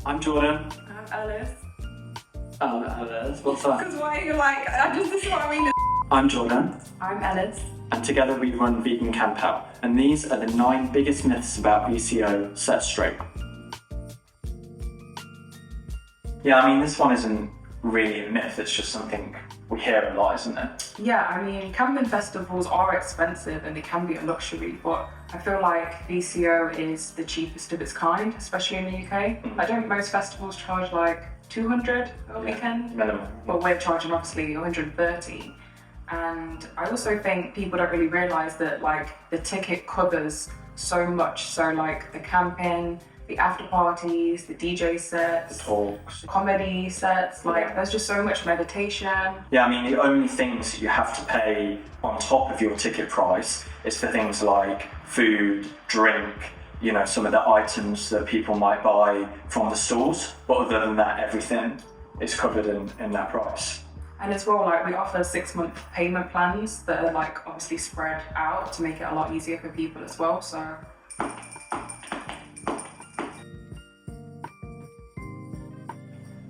I'm Jordan. I'm Alice. Alice, what's that? Because why are you like, this is what I mean. I'm Jordan. I'm Alice. And together we run Vegan Camp Out. And these are the 9 biggest myths about VCO set straight. Yeah, I mean, this one isn't really a myth, it's just something we hear a lot, isn't it? Yeah, I mean, camping festivals are expensive and they can be a luxury, but I feel like VCO is the cheapest of its kind, especially in the UK. I don't most festivals charge like 200 a weekend, Minimum. but we're charging obviously 130. And I also think people don't really realise that like the ticket covers so much. So like the camping, the after parties, the DJ sets, The talks. comedy sets, like there's just so much meditation. Yeah, I mean, the only things you have to pay on top of your ticket price is for things like food, drink, you know, some of the items that people might buy from the stores. But other than that, everything is covered in that price. And as well, like we offer 6-month payment plans that are like obviously spread out to make it a lot easier for people as well. So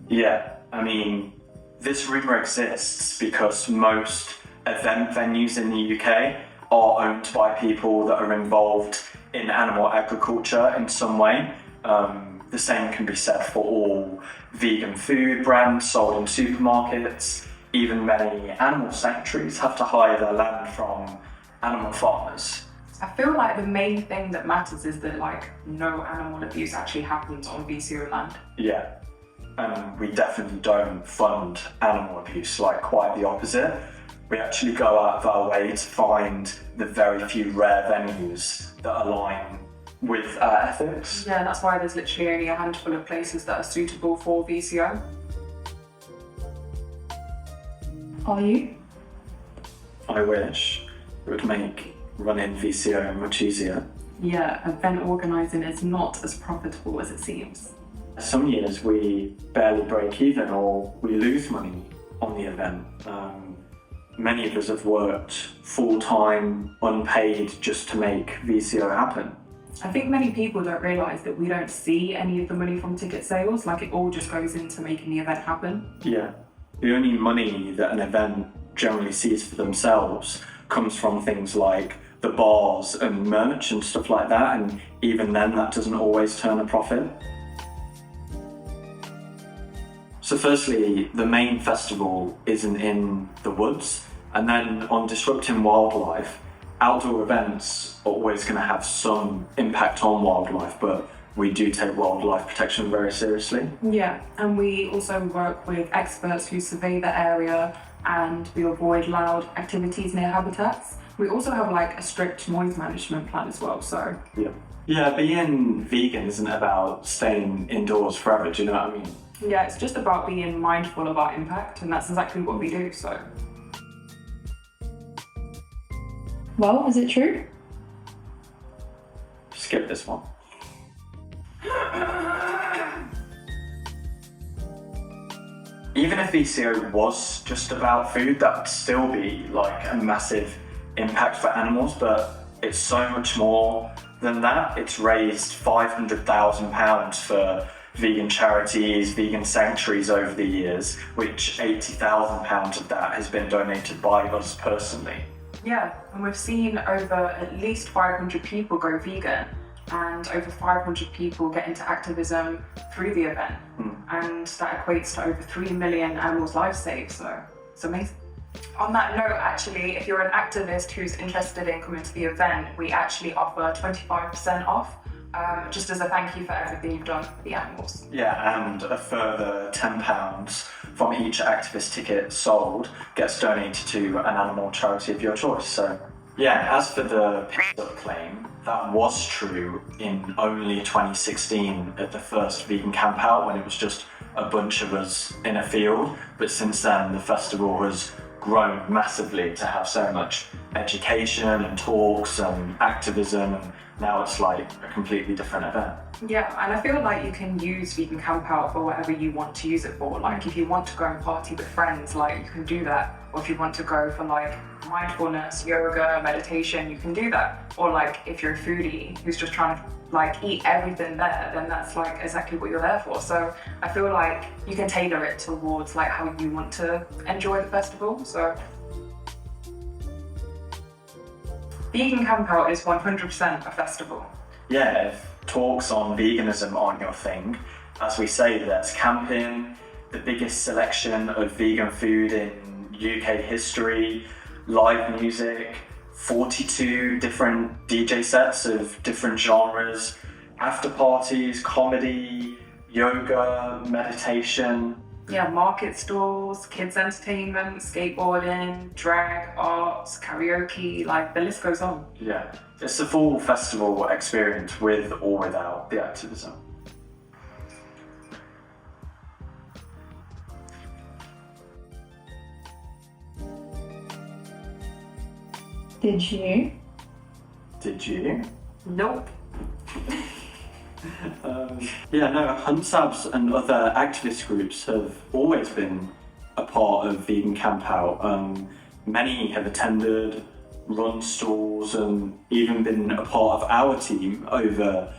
Yeah, I mean, this rumour exists because most event venues in the UK are owned by people that are involved in animal agriculture in some way. The same can be said for all vegan food brands sold in supermarkets. Even many animal sanctuaries have to hire their land from animal farmers. I feel like the main thing that matters is that like no animal abuse actually happens on VCO land. Yeah, and we definitely don't fund animal abuse, like quite the opposite. We actually go out of our way to find the very few rare venues that align with our ethics. Yeah, that's why there's literally only a handful of places that are suitable for VCO. Are you? I wish it would make running VCO much easier. Yeah, event organising is not as profitable as it seems. Some years we barely break even or we lose money on the event. Many of us have worked full-time, unpaid, just to make VCO happen. I think many people don't realise that we don't see any of the money from ticket sales, like it all just goes into making the event happen. Yeah. The only money that an event generally sees for themselves comes from things like the bars and merch and stuff like that, and even then that doesn't always turn a profit. So firstly, the main festival isn't in the woods, and then on disrupting wildlife, outdoor events are always going to have some impact on wildlife, but we do take wildlife protection very seriously. Yeah, and we also work with experts who survey the area and we avoid loud activities near habitats. We also have like a strict noise management plan as well, so. Yeah, being vegan isn't about staying indoors forever, do you know what I mean? Yeah, it's just about being mindful of our impact, and that's exactly what we do, so. Well, is it true? Skip this one. Even if VCO was just about food, that would still be like a massive impact for animals, but it's so much more than that. It's raised £500,000 for vegan charities, vegan sanctuaries over the years, which £80,000 of that has been donated by us personally. Yeah, and we've seen over at least 500 people go vegan and over 500 people get into activism through the event. And that equates to over 3 million animals' lives saved, so it's amazing. On that note, actually, if you're an activist who's interested in coming to the event, we actually offer 25% off, just as a thank you for everything you've done for the animals. Yeah, and a further £10 from each activist ticket sold gets donated to an animal charity of your choice. So yeah, as for the picked-up claim, that was true in only 2016 at the first vegan camp out, when it was just a bunch of us in a field. But since then, the festival has grown massively to have so much education and talks and activism and now it's like a completely different event. Yeah, and I feel like you can use Vegan Camp Out for whatever you want to use it for. Like if you want to go and party with friends, like you can do that. Or if you want to go for like mindfulness, yoga, meditation, you can do that. Or like if you're a foodie who's just trying to like eat everything there, then that's like exactly what you're there for. So I feel like you can tailor it towards like how you want to enjoy the festival. So Vegan Camp Out is 100% a festival. Yeah, if talks on veganism aren't your thing, as we say, there's camping, the biggest selection of vegan food in UK history, live music, 42 different DJ sets of different genres, after parties, comedy, yoga, meditation. Yeah, market stalls, kids entertainment, skateboarding, drag, arts, karaoke, like the list goes on. Yeah, it's a full festival experience with or without the activism. Did you? Did you? Nope. Yeah, no, Hunsabs and other activist groups have always been a part of Vegan Camp Out. Many have attended, run stalls, and even been a part of our team over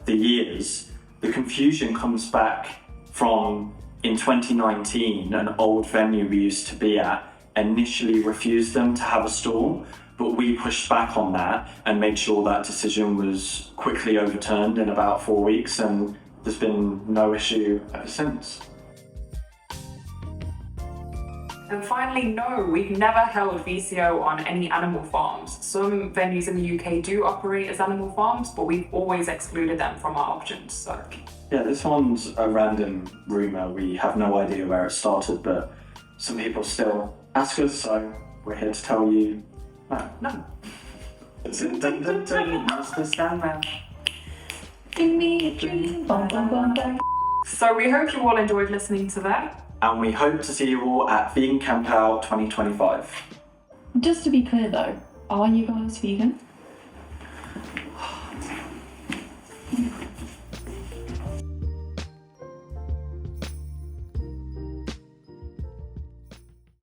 the years. The confusion comes back from, in 2019, an old venue we used to be at initially refused them to have a stall, but we pushed back on that and made sure that decision was quickly overturned in about 4 weeks, and there's been no issue ever since. And finally, no, we've never held VCO on any animal farms. Some venues in the UK do operate as animal farms, but we've always excluded them from our options. So Yeah, this one's a random rumour. We have no idea where it started, but some people still ask us, so we're here to tell you no. Mr. Sandman. Give me a dream. Bum, bum, bum, bum. So we hope you all enjoyed listening to that. And we hope to see you all at Vegan Camp Out 2025. Just to be clear though, are you guys vegan?